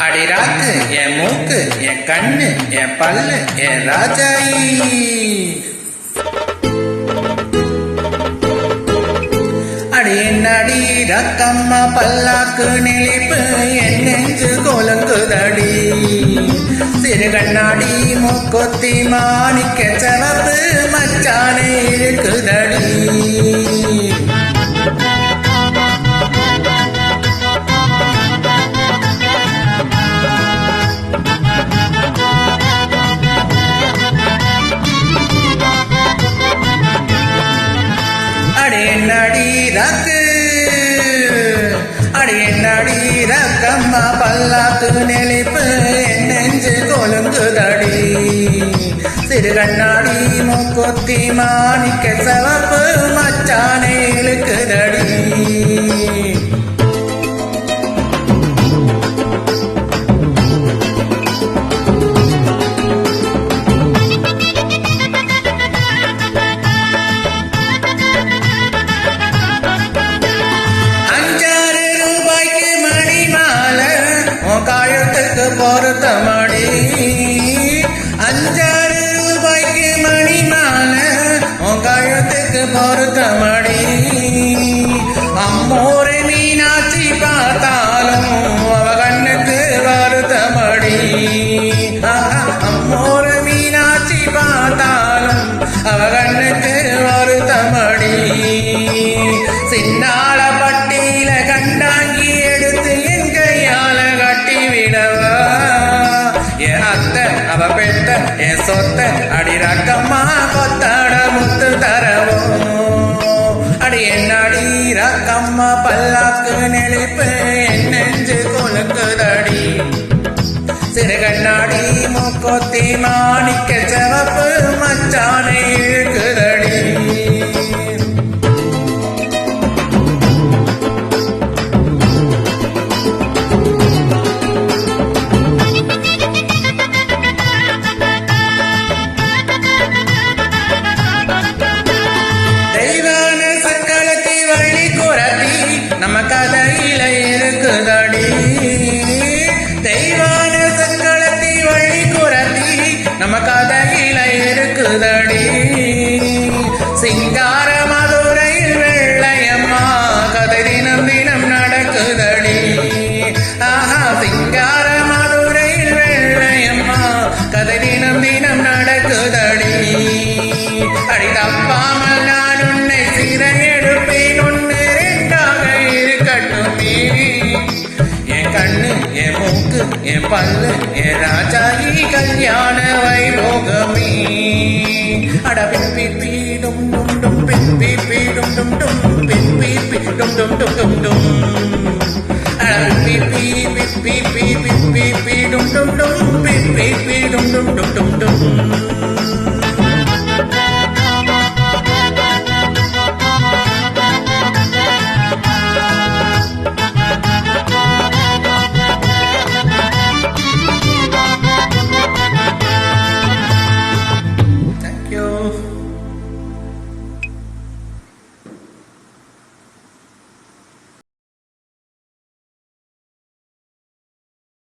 அடி ராத்து என் மூக்கு என் கண்ணு என் பல்லு என் ராஜாயி அடி நடி ரக்கம்மா பல்லாக்கு நெளிப்பு என் நெஞ்சு கொலங்குதடி சிறு கண்ணாடி மூக்கொத்தி மாணிக்க செவப்பு மச்சானே இருக்குதடி அடி ரக்கம்மா பல்லாக்கு நெளிப்பு என் நெஞ்சு கொலுங்குதடி சிறு கண்ணாடி மூக்கொத்தி மாணிக்க சிவப்பு மச்சானே இழுக்குதடி காயத்துக்கு பொருத்தமடி 5 ரூபாய்க்கு மணி மாலை உன் காயத்துக்கு பொருத்தமடி அம்மோரை மீனாட்சி பார்த்தாலும் அவ கண்ணுக்கு வருத்தமடி அம்மோரை மீனாட்சி பார்த்தாலும் அவ கண்ணுக்கு வருத்தமடி சின்னாள பட்டியில கண்டாங்கி எடுத்து என் கையால விடவா என் அத்தை அவ பெத்த என் சொத்த அடி ரக்கம்மா கொத்தாட முத்து தரவோ அடி என்னடி ரக்கம்மா பல்லாக்கு நெளிப்பு என் நெஞ்சு கொலுக்குதடி சிறு கண்ணாடி மூக்கொத்தி மாணிக்க சிவப்பு மச்சானை இழுக்குதடி நம்ம கதையில இருக்குதடி தெய்வான சக்களத்தி வழி குரத்தி நம்ம கதையில இருக்குதடி சிங்கார மதுரையில் வெள்ளையம்மா கதை தினம் தினம் நடக்குதடி ஆஹா சிங்கார மதுரையில் வெள்ளையம்மா கதை தினம் தினம் நடக்குதடி அடி தப்பாமல் நான் உன்னை சிறையெடுப்பேன் என் கண்ணு என் மூக்கு என் பல்லு என் ராஜாயி கல்யாண வைபோகமே அட பிப்பி பீடும் டும் டும் பிப்பி பீடும் டும் டும் பிப்பி பீடும் டும் டும் டும் டும்